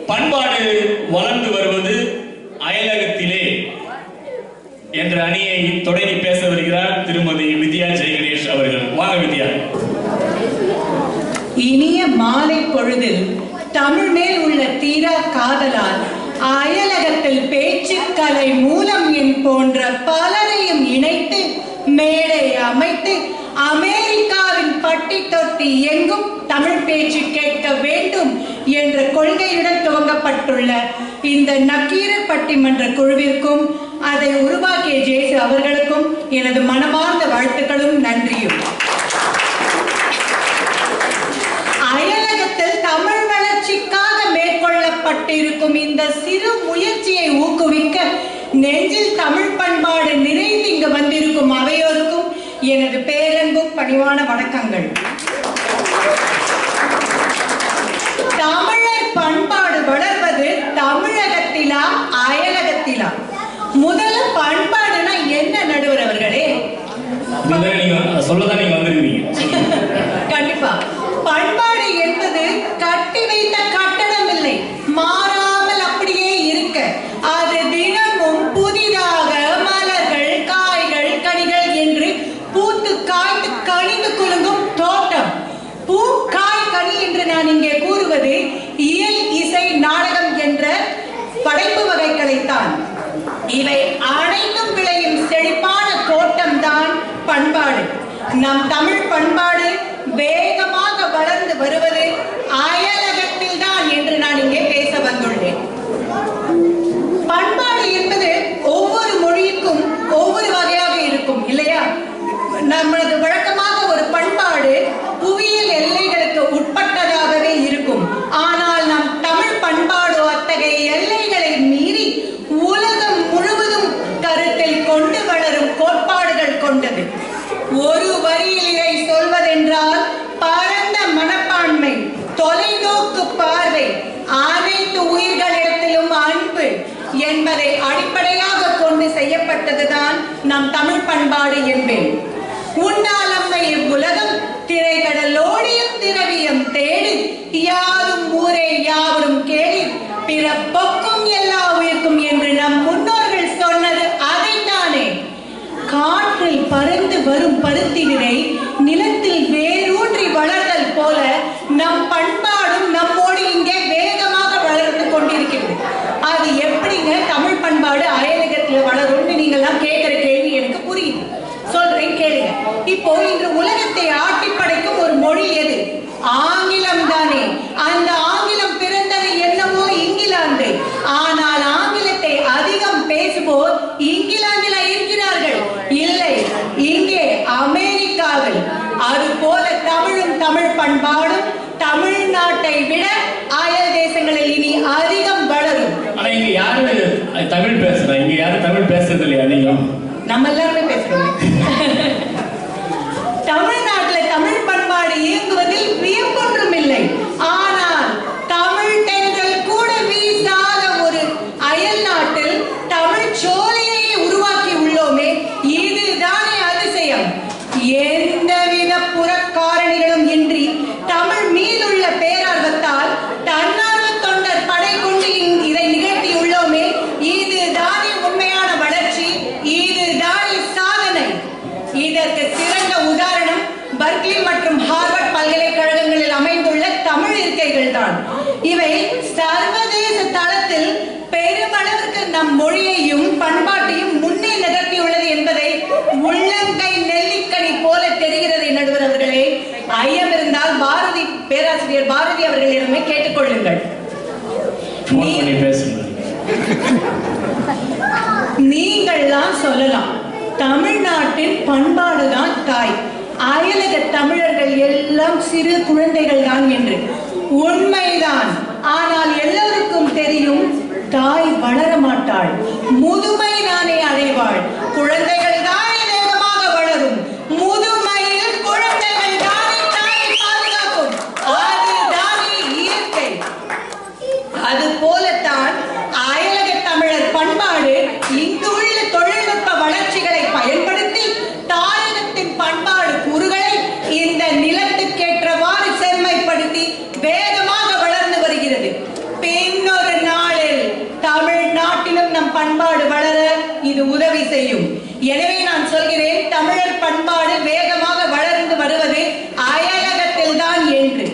பண்பாடு வளர்ந்து வருவது அயலகத்திலே என்ற அணியை தொடங்கி பேச வருகிறார் திருமதி வித்யா ஜெயகணேஷ் அவர்கள். வாங்க வித்யா. இனிய மாலை பொழுதில் தமிழ் மேல் உள்ள தீரா காதலால் அயலகத்தில் பேச்சுக்கலை மூலம் என் போன்ற பலரையும் இணைத்து மேடை அமைத்து அமெரிக்காவின் பட்டி தொட்டி எங்கும் தமிழ் பேச்சு கேட்க வேண்டும் என்ற கொள்கையுடன் துவங்கப்பட்டுள்ள இந்த நக்கீரர் பட்டிமன்ற குழுவிற்கும் அதை உருவாக்கிய ஜேசு அவர்களுக்கும் எனது மனமார்ந்த வாழ்த்துக்களும் நன்றியும். அயலகத்தில் தமிழ் வளர்ச்சிக்காக மேற்கொள்ளப்பட்டிருக்கும் இந்த சிறு முயற்சியை ஊக்குவிக்க நெஞ்சில் தமிழ் பண்பாடு நிறைந்து இங்கு வந்திருக்கும் அவையோருக்கும் எனது பேரன்பும் பணிவான வணக்கங்கள். தமிழர் பண்பாடு வளர்வது தமிழகத்திலா அயலகத்திலா? முதல்ல பண்பாடுனா என்ன நடுவர் அவர்களே? சொல்லதான் நீங்க வந்திருக்கீங்க. கண்டிப்பா. பண்பாடு என்பது கட்டி வைத்த கட்டடம் இல்லை, மாறாமல் அப்படியே இருக்க அது தினமும் புதிதாக மலர்கள் காய்கள் கனிகள் என்று பூத்து காய்த்து கனிந்து குலுங்கும் தோட்டம். பூ காய் கனி என்று நான் இங்கே கூறுவது இயல் இசை நாடகம் என்ற படைப்பு வகைகளைத்தான். இவை அனைத்தும் விளையும் செழிப்பான தோட்டம் தான் பண்பாடு. நம் தமிழ் பண்பாடு வேகமாக வளர்ந்து வருவது அயலகத்தில் தான் என்று நான் இங்கே பேச வந்துள்ளேன். பண்பாடு என்பது ஒவ்வொரு மொழிக்கும் ஒவ்வொரு வகையாக இருக்கும் இல்லையா? நமது வழக்கமாக ஒரு பண்பாடு புவியியல் எல்லைகளுக்கு உட்பட்டதாகவே இருக்கும். ஆனால் நம் தமிழ் பண்பாடு அத்தகைய எல்லைகளை மீறி உலகம் முழுவதும் கருத்தில் கொண்டு வளரும் கோட்பாடுகள் கொண்டது. ஒரு வரியில் இதை சொல்வதென்றால் பரந்த மனப்பான்மை, தொலைநோக்கு பார்வை, அனைத்து உயிர்களிடத்திலும் அன்பு என்பதை அடிப்படையாக கொண்டு செய்யப்பட்டதுதான் நம் தமிழ் பண்பாடு என்பேன். உண்டாலம்மை இவ்வுலகம் திரைகடலோடியும் திரவியம் தேடி யாரும் ஊரே யாவரும் கேளி பிறப்பொக்கும் எல்லா உயிர்க்கும் என்று நம் முன்னோர்கள் சொன்னது அதைத்தானே. காற்றில் பறந்து வரும் பருத்தி விதை நிலத்தில் வேரூன்றி வளர்தல் போல நம் பண்பாடும் நம்மோடு இங்கே வேகமாக வளர்ந்து கொண்டிருக்கிறது. அது எப்படிங்க தமிழ் பண்பாடு அயலகத்துல வளரும்னு நீங்கெல்லாம் கேட்கிற கேள்வி எனக்கு புரியுது. சொல்றேன் கேளுங்க. இப்போ இன்று உலகத்தை ஆட்டி படைக்கும் ஒரு மொழி எது? ஆங்கிலம் தானே. அந்த ஆங்கிலம் பிறந்தது என்னவோ இங்கிலாந்து. ஆனால் ஆங்கிலத்தை அதிகம் பேசுவோர் இங்கிலாந்தில் இருக்கிறார்கள் இல்லை, இங்கே அமெரிக்காவில். அது போல தமிழும் தமிழ் பண்பாடும் தமிழ்நாட்டை விட அயல் தேசங்களில் இனி அதிகம் வளரும். ஆனா இங்க யாரு தமிழ் பேசுறா? இங்க யாரும் தமிழ் பேசுறது இல்லையா? அதிகம் நம்ம எல்லாருமே பேசுறோம். தமிழ்நாட்டில் தமிழ் பண்பாடு இயங்குவதில் வியப்பொன்றும் இல்லை. ஆனால் தமிழ் தென்றல் கூட வீசாத ஒரு அயல் நாட்டில் தமிழ் சோலையை உருவாக்கி உள்ளோமே, இதுதானே அதிசயம். எந்தவித புறக்காரணிகளும் இன்றி தமிழ் மீதுள்ள பேரார்வத்தால் தன்னார்வ தொண்டர் படை கொண்டு இதை நிகழ்த்தி உள்ளோமே, இதுதானே உண்மையான வளர்ச்சி, இதுதானே சாதனை. இதற்கு சிறந்த உதாரணம் பர்க்லி மற்றும் ஹார்வர்ட் பல்கலைக்கழகங்களில் அமைந்துள்ள தமிழ் இருக்கைகள் தான். இவை சர்வதேச தளத்தில் பெருமளவிற்கு நம் மொழியையும் பண்பாட்டையும் முன்னே நகர்த்தியுள்ளது என்பதை உள்ளங்கை நெல்லிக்கனி போல தெரிகிறது. நடுவர் அவர்களே, ஐயம் இருந்தால் பாரதி பேராசிரியர் பாரதி அவர்களிடமே கேட்டுக்கொள்ளுங்கள். நீங்கள்லாம் சொல்லலாம் தமிழ்நாட்டின் பண்பாடுதான் தாய், அயலக தமிழர்கள் எல்லாம் சிறு குழந்தைகள் தான் என்று. உண்மைதான். ஆனால் எல்லோருக்கும் தெரியும் தாய் வளர மாட்டாள், முதுமை தானே அடைவாள். குழந்தைகள் தானே வேகமாக வளரும், முதுமையில் குழந்தைகள் தானே தாயை பாதுகாக்கும். அதுதானே இயற்கை. அது போலத்தான் அயலக தமிழர் பண்பாடு இங்குள்ள தொழில்நுட்ப வளர்ச்சிகளை பயன்படுத்தி தாயகத்தின் பண்பாடு கூறுகளை இந்த நிலத்துக்கேற்றவாறு செம்மைப்படுத்தி வேகமாக வளர்ந்து வருகிறது. பின்னொரு பண்பாடு வளர இது உதவி செய்யும். எனவே நான் சொல்கிறேன், தமிழர் பண்பாடு வேகமாக வளர்ந்து வருவது அயலகத்தில் தான் என்று.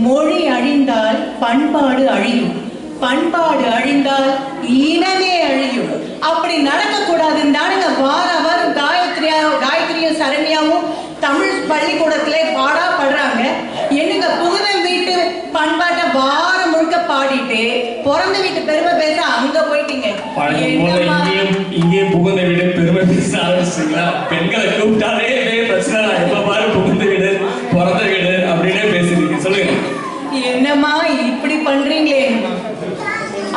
மொழி அழிந்தால் பண்பாடு அழியும், பண்பாடு அழிந்தால் இனமே அழியும். அப்படி நடக்க கூடாதுன்னு தானுங்க வாரம் காயத்ரியும் சரண்யாவும் தமிழ் பள்ளிக்கூடத்திலே பாடுறாங்க. என்னங்க புகுந்த வீட்டு பண்பாட்டை வாரம் முழுக்க பாடிட்டு பிறந்த வீட்டு பெருமை பேச அங்க போயிட்டீங்க. இங்கே புகுந்த வீடு பெருமை பேச ஆரம்பிச்சிங்களா? பெண்களை கூப்பிட்டாலே பிரச்சனை, எப்ப பாரு புகுந்த வீடு பிறந்த வீடு அப்படின்னே பேசுறீங்க. சொல்லுங்க, என்னம்மா இப்படி பண்றீங்களேம்மா?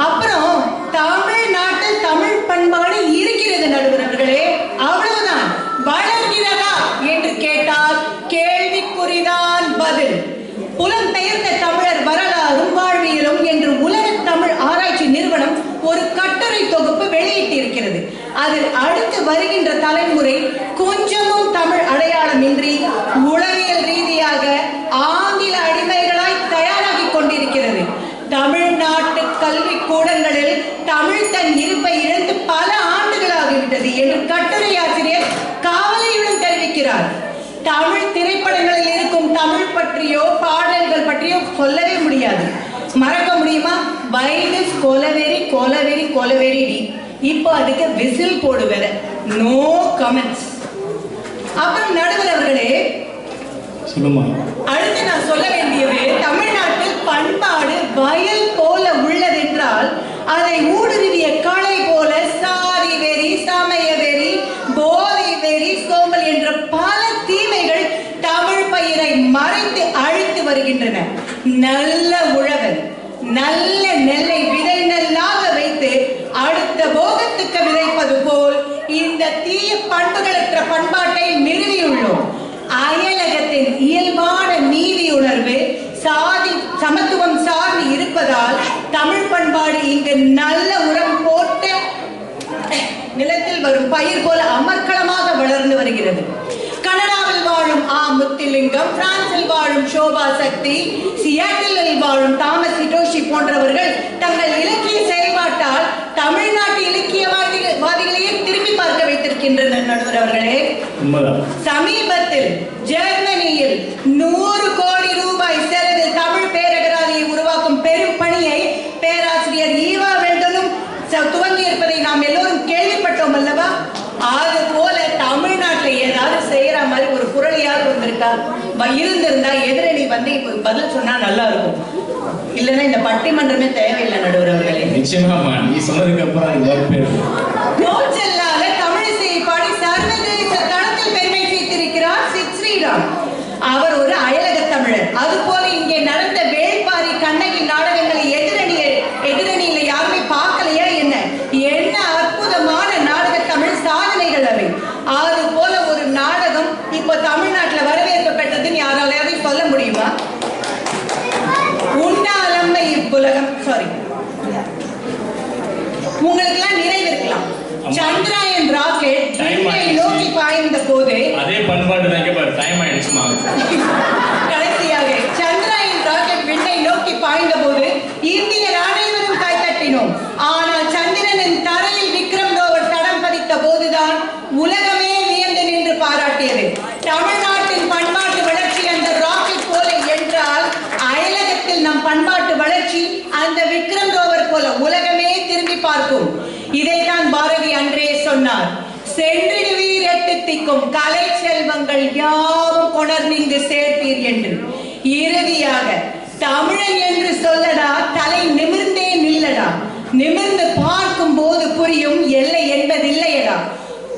அப்புறம் தமிழ்நாட்டில் தமிழ் பண்பாடு இருக்கிறது நடுவர் அவர்களே, அவ்வளவுதான். வளர்கிறதா என்று கேட்டால் கேள்விக்குறிதான் பதில். புலம்பெயர்ந்த தமிழர் வரலாறும் வாழ்வியலும் என்று உலக தமிழ் ஆராய்ச்சி நிறுவனம் ஒரு கட்டுரை தொகுப்பு வெளியிட்டிருக்கிறது. அதில் அடுத்து வருகின்ற தலைமுறை கொஞ்சமும் தமிழ் அடையாளமின்றி உளவியல் ரீதியாக ஆங்கில அடிமைகளாய் தயாராகி கொண்டிருக்கிறது. தமிழ்நாட்டு கல்வி கூடங்களில் தமிழ் தன் இருப்பை இழந்து பல ஆண்டுகளாகிவிட்டது என்று கட்டுரை ஆசிரியர் கவலையுடன் தெரிவிக்கிறார். தமிழ் திரைப்படங்களில் இருக்கும் தமிழ் பற்றியோ பாடல்கள் பற்றியோ சொல்லவே முடியாது. மறக்க முடியுமா? வைரஸ் கொலவெறி கொலவெறி கொலவெறி டி. இப்போ அதுக்கு விசில் போடு வேற. No comments. அப்புறம் நடுவர் அவர்களே, அடுத்து நான் சொல்ல வேண்டியது, தமிழ்நாட்டில் பண்பாடு வயல் போல உள்ளதென்றால் அதை ஊடுருவிய களை போல சாதி வெறி, சமய வெறி, போதை வெறி, சோம்பல் என்ற பல தீமைகள் தமிழ் பயிரை மறைத்து அழித்து வருகின்றன. நல்ல உழவன் நல்ல நெல்லை விதை நெல்லாக வைத்து அடுத்த போகத்துக்கு விதைப்பது போல் இந்த தீய பண்புகளற்ற பண்பாட்டை நிறுவியுள்ளோம். அயலகத்தின் இயல்பான நீதி உணர்வு சாதி சமத்துவம் சார்ந்து இருப்பதால் தமிழ் பண்பாடு இங்கு நல்ல உரம் போட்ட நிலத்தில் வரும் பயிர் போல அமர்க்களமாக வளர்ந்து வருகிறது. கனடாவில் வாழும் முத்துலிங்கம், பிரான்சில் வாழும் சோபா சக்தி, சியாட்டிலில் வாழும் தாமஸ் ஹிட்டோஷி போன்றவர்கள் தங்கள் இலக்கிய செயல்பாட்டால் தமிழ்நாட்டு இலக்கியவாதிகளையே திரும்பி பார்க்க வைத்திருக்கின்றனர் நடுவர் அவர்களே. சமீபத்தில் ஜெர்மனியில் 100 கோடி ரூபாய் செலவில் தமிழ் பேரகராதியை உருவாக்கும் பெரும் பணியை பேராசிரியர் ஈவா வெல்டனும் துவங்கி இருப்பதை நாம் எல்லோரும் கேள்விப்பட்டோம் அல்லவா? அது போல தமிழ்நாட்டில் ஏதாவது செய்யற மாதிரி ஒரு குரலையாவது வந்திருக்கா? இருந்திருந்தா எதிரணி வந்து இப்ப பதில் சொன்னா நல்லா இருக்கும். இல்லைன்னா இந்த பட்டிமன்றமே தேவையில்லை நடுவர் அவர்களே. நிச்சயமா நீ சொன்னதுக்கு அப்புறம் நோச்சல்லாத தமிழிசையை பாடி சர்வதேச தளத்தில் பெருமை சேர்த்திருக்கிறார் ஸ்ரீராம். அவர் ஒரு அயலக தமிழர். அது போல இங்கே நடந்த வேள்பாரி கண்ணகி நாடகங்களை எதிரணியில யாருமே பார்க்கலையா என்ன? என்ன அற்புதமான நாடக தமிழ் சாதனைகள் அவை. அது போல ஒரு நாடகம் இப்ப தமிழ்நாட்டில் வரவேற்பு பெற்றதுன்னு யாராலையாவது சொல்ல முடியுமா? உண்டாலம்மை இப்புலகம் உங்களுக்கு எல்லாம் நிறைவேற்கலாம். சந்திராயன் ராக்கெட் விண்ணை நோக்கி பாய்ந்த போது அதே பண்பாடு டைம் ஆயிடுச்சுமா. கடைசியாக சந்திராயன் ராக்கெட் விண்ணை நோக்கி பாய்ந்த போது இந்தியர் அனைவரும் கைத்தட்டினோம். ஆனால் சந்திரனின் தரையில் விக்ரம் ரோவர் தடம் பதித்த போதுதான் உலகமே வியந்து நின்று பாராட்டியது. தமிழ்நாட்டின் பண்பாட்டு வளர்ச்சி அந்த ராக்கெட் போல என்றால் அயலகத்தில் நம் பண்பாட்டு வளர்ச்சி அந்த விக்ரம் ரோவர் போல உலகமே திரும்பி பார்க்கும். இதைத்தான் பாரதி அன்றே சொன்னார். சென்றிடுவீர் எட்டு திக்கும் கலை செல்வங்கள் யாவும் கொணர்ந்து சேர்ப்பீர் என்று. இறுதியாக தமிழன் என்று சொல்லடா, தலை நிமிர்ந்தே நில்லடா, நிமிர்ந்து பார்க்கும் போது புரியும் எல்லை என்பதில்லையடா.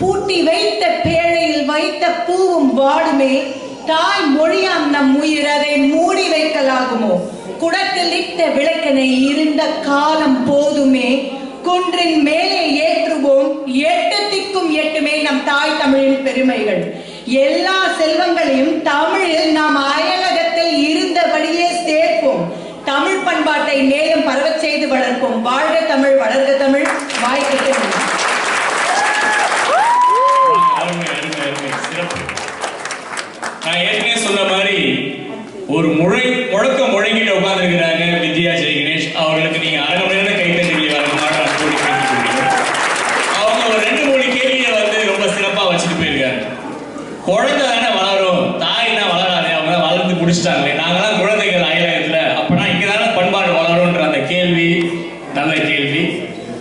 பூட்டி வைத்த பேழையில் வைத்த பூவும் வாடுமே, தாய் மொழியாம் நம் உயிர் அதை மூடி வைக்கலாகுமோ? குடத்தில் இட்ட விளக்கனை இருண்ட காலம் போதுமே, குன்றின் மேலே ஏற்றுவோம் எட்டு திக்கும் எட்டுமே நம் தாய் தமிழின் பெருமைகள். எல்லா செல்வங்களையும் தமிழில் நாம் அயலகத்தில் இருந்தபடியே சேர்ப்போம். தமிழ் பண்பாட்டை மேலும் பரவச் செய்து வளர்ப்போம். வாழ்க தமிழ், வளர்க தமிழ், வாய்க்கு நான் ஏற்கனவே சொன்ன மாதிரி ஒரு முழக்கம் முழங்கிட்டு உட்கார்ந்து இருக்கிறாங்க வித்யா ஜெய் கணேஷ் அவர்களுக்கு நீங்க 1/2 மணி நேரம் கைத்தறி குழந்தை தானே வளரும், தாய்னா வளராதே, அவங்க வளர்ந்து முடிச்சிட்டாங்களே, நாங்களாம் குழந்தை